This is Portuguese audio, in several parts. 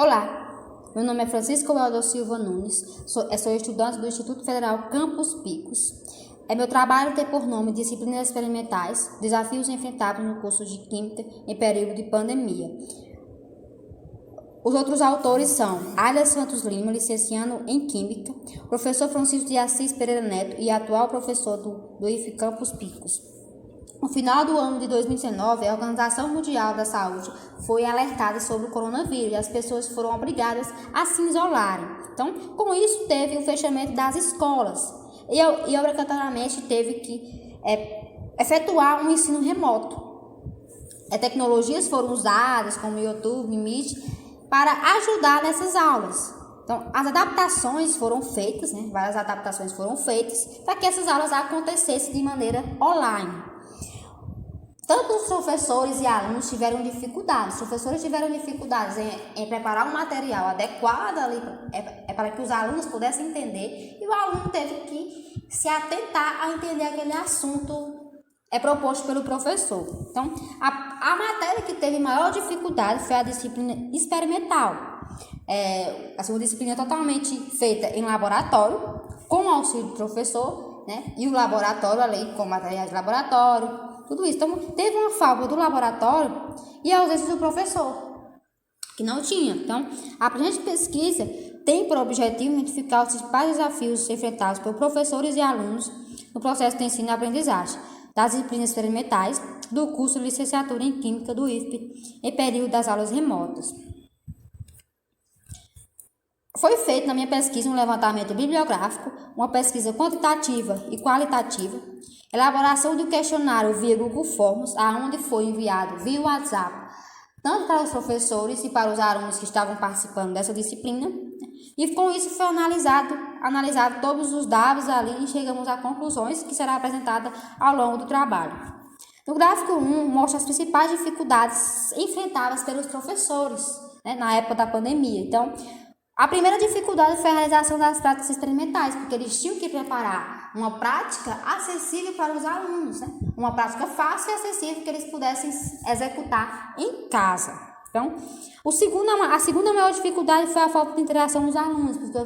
Olá, meu nome é Francisco Welder Silva Nunes, sou estudante do Instituto Federal Campus Picos. Meu trabalho tem por nome Disciplinas Experimentais, Desafios Enfrentados no curso de Química em período de pandemia. Os outros autores são Ayla Santos Lima, licenciando em Química, professor Francisco de Assis Pereira Neto e atual professor do IF Campus Picos. No final do ano de 2019, a Organização Mundial da Saúde foi alertada sobre o coronavírus e as pessoas foram obrigadas a se isolarem. Então, com isso, teve o fechamento das escolas e obrigatoriamente teve que efetuar um ensino remoto. Tecnologias foram usadas, como YouTube, Meet, para ajudar nessas aulas. Então, as adaptações foram feitas, várias adaptações foram feitas para que essas aulas acontecessem de maneira online. Tanto os professores e alunos tiveram dificuldades. Os professores tiveram dificuldades em preparar um material adequado ali para que os alunos pudessem entender, e o aluno teve que se atentar a entender aquele assunto proposto pelo professor. Então, a matéria que teve maior dificuldade foi a disciplina experimental. Uma disciplina totalmente feita em laboratório, com o auxílio do professor, e o laboratório ali com materiais de laboratório, tudo isso. Então, teve uma falta do laboratório e a ausência do professor, que não tinha. Então, a presente pesquisa tem por objetivo identificar os principais desafios enfrentados por professores e alunos no processo de ensino e aprendizagem das disciplinas experimentais do curso de licenciatura em Química do IFP em período das aulas remotas. Foi feito na minha pesquisa um levantamento bibliográfico, uma pesquisa quantitativa e qualitativa, elaboração de um questionário via Google Forms, aonde foi enviado via WhatsApp, tanto para os professores e para os alunos que estavam participando dessa disciplina, e com isso foi analisado todos os dados ali e chegamos a conclusões que serão apresentadas ao longo do trabalho. No gráfico 1, mostra as principais dificuldades enfrentadas pelos professores, na época da pandemia. Então, a primeira dificuldade foi a realização das práticas experimentais, porque eles tinham que preparar uma prática acessível para os alunos, uma prática fácil e acessível que eles pudessem executar em casa. Então, a segunda maior dificuldade foi a falta de interação dos alunos, porque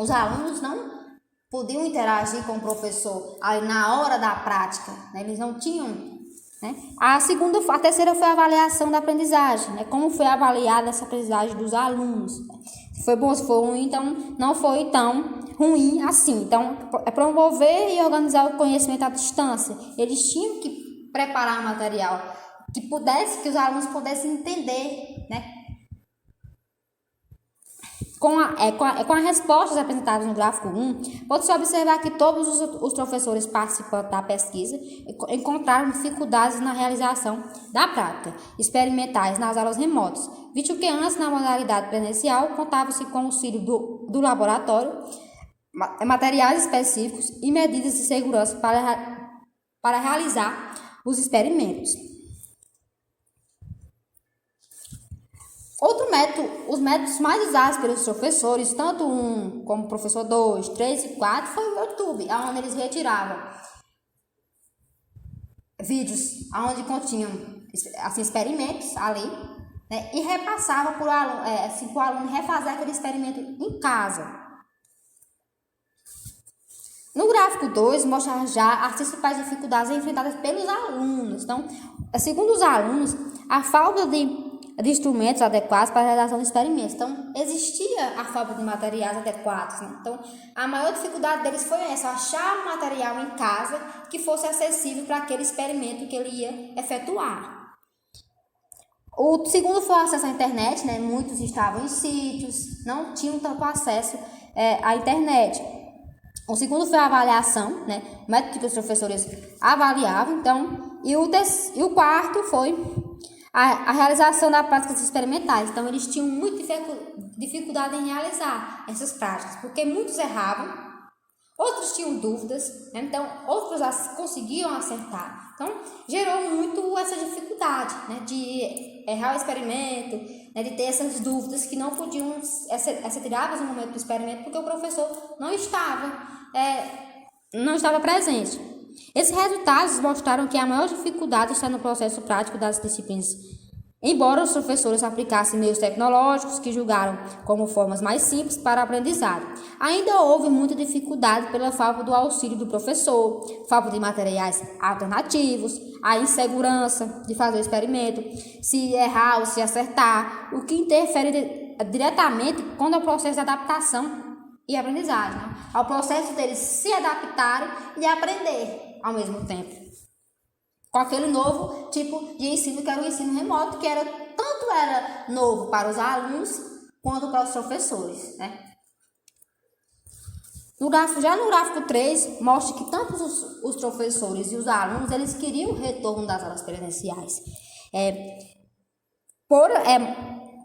os alunos não podiam interagir com o professor aí na hora da prática, eles não tinham. A terceira foi a avaliação da aprendizagem, como foi avaliada essa aprendizagem dos alunos. Se foi bom, se foi ruim, então não foi tão ruim assim. Então, promover e organizar o conhecimento à distância. Eles tinham que preparar um material que os alunos pudessem entender, Com as respostas apresentadas no gráfico 1, pode-se observar que todos os professores participantes da pesquisa encontraram dificuldades na realização da prática experimentais nas aulas remotas, visto que antes, na modalidade presencial, contava-se com o auxílio do laboratório, materiais específicos e medidas de segurança para realizar os experimentos. Os métodos mais usados pelos professores, tanto um como o professor 2, 3 e 4, foi o YouTube, onde eles retiravam vídeos onde continham experimentos ali, e repassavam para o aluno refazer aquele experimento em casa. No gráfico 2, mostra já as principais dificuldades enfrentadas pelos alunos. Então, segundo os alunos, a falta de instrumentos adequados para a realização de experimentos. Então, existia a falta de materiais adequados. Então, a maior dificuldade deles foi essa, achar um material em casa que fosse acessível para aquele experimento que ele ia efetuar. O segundo foi o acesso à internet, muitos estavam em sítios, não tinham tanto acesso à internet. O segundo foi a avaliação, o método que os professores avaliavam. Então, e o quarto foi a realização das práticas experimentais. Então, eles tinham muita dificuldade em realizar essas práticas, porque muitos erravam, outros tinham dúvidas, então outros conseguiam acertar. Então, gerou muito essa dificuldade, de errar o experimento, de ter essas dúvidas que não podiam ser tiradas no momento do experimento, porque o professor não estava presente. Esses resultados mostraram que a maior dificuldade está no processo prático das disciplinas embora os professores aplicassem meios tecnológicos que julgaram como formas mais simples para a aprendizagem. Ainda houve muita dificuldade pela falta do auxílio do professor, falta de materiais alternativos, a insegurança de fazer o experimento, se errar ou se acertar, o que interfere diretamente quando é o processo de adaptação e aprendizagem, né? Ao processo deles se adaptarem e aprender ao mesmo tempo. Com aquele novo tipo de ensino que era o ensino remoto, que tanto era novo para os alunos quanto para os professores, né? No gráfico 3, mostra que tanto os professores e os alunos, eles queriam o retorno das aulas presenciais.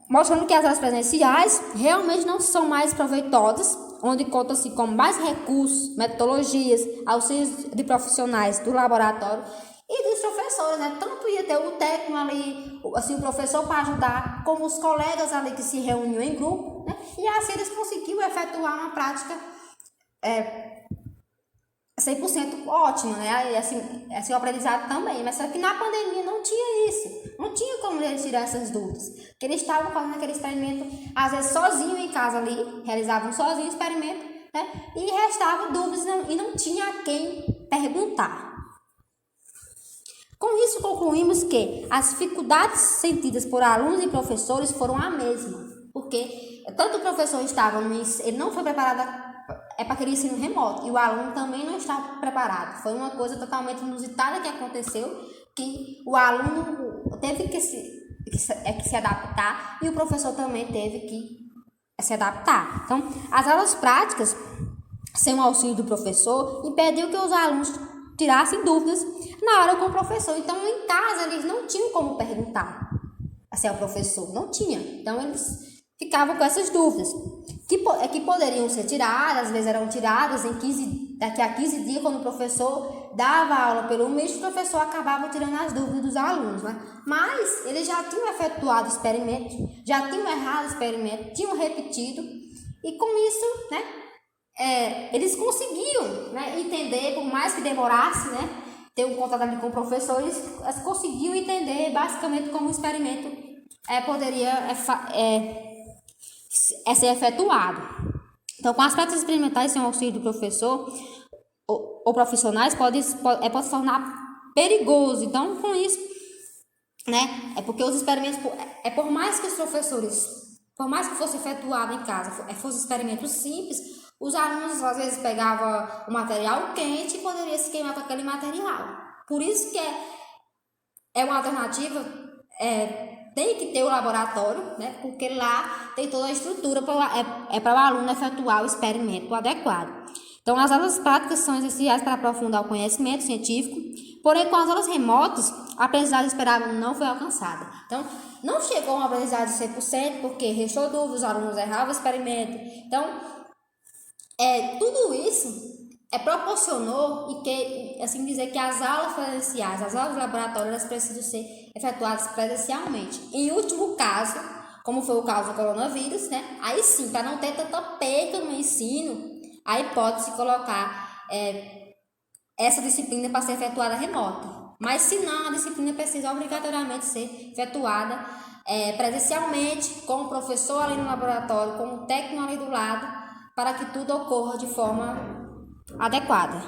Mostrando que as aulas presenciais realmente não são mais proveitosas, onde conta-se com mais recursos, metodologias, auxílios de profissionais do laboratório e dos professores, né? Tanto ia ter o técnico ali, assim, o professor para ajudar, como os colegas ali que se reuniam em grupo, né? E assim eles conseguiam efetuar uma prática 100% ótima, né? E assim o aprendizado também, mas só que na pandemia não tinha isso, não tinha como eles tirar essas dúvidas, porque eles estavam fazendo aquele experimento, às vezes sozinho em casa ali, realizavam sozinho o experimento, né? E restavam dúvidas e não tinha a quem perguntar. Com isso, concluímos que as dificuldades sentidas por alunos e professores foram a mesma, porque tanto o professor estava ele não foi preparado para aquele ensino remoto, e o aluno também não estava preparado. Foi uma coisa totalmente inusitada que aconteceu, que o aluno teve que se adaptar e o professor também teve que se adaptar. Então, as aulas práticas, sem o auxílio do professor, impediu que os alunos tirassem dúvidas na hora com o professor. Então, em casa, eles não tinham como perguntar ao professor, não tinha. Então, eles ficavam com essas dúvidas, que poderiam ser tiradas, às vezes eram tiradas daqui a 15 dias, quando o professor dava aula pelo mês, o professor acabava tirando as dúvidas dos alunos, né? Mas eles já tinham efetuado o experimento, já tinham errado o experimento, tinham repetido, e com isso, né, eles conseguiam, né, entender, por mais que demorasse, né, ter um contato ali com o professor, eles conseguiam entender basicamente como o experimento poderia ser efetuado. Então, com as práticas experimentais sem o auxílio do professor ou profissionais, pode se tornar perigoso. Então, com isso, né, porque os experimentos, por mais que os professores, por mais que fosse efetuado em casa, fosse experimentos simples, os alunos às vezes pegavam o material quente e poderia se queimar com aquele material. Por isso que é uma alternativa, tem que ter o laboratório, né? Porque lá tem toda a estrutura para o aluno efetuar o experimento adequado. Então, as aulas práticas são essenciais para aprofundar o conhecimento científico, porém, com as aulas remotas, a aprendizagem esperada não foi alcançada. Então, não chegou a uma aprendizagem de 100%, porque restou dúvidas, os alunos erravam o experimento. Então, tudo isso proporcionou e que, assim dizer, que as aulas presenciais, as aulas de laboratório, elas precisam ser efetuadas presencialmente. Em último caso, como foi o caso do coronavírus, né? Aí sim, para não ter tanta perda no ensino, aí pode-se colocar essa disciplina para ser efetuada remota. Mas se não, a disciplina precisa obrigatoriamente ser efetuada presencialmente, com o professor ali no laboratório, com o técnico ali do lado, para que tudo ocorra de forma adequada.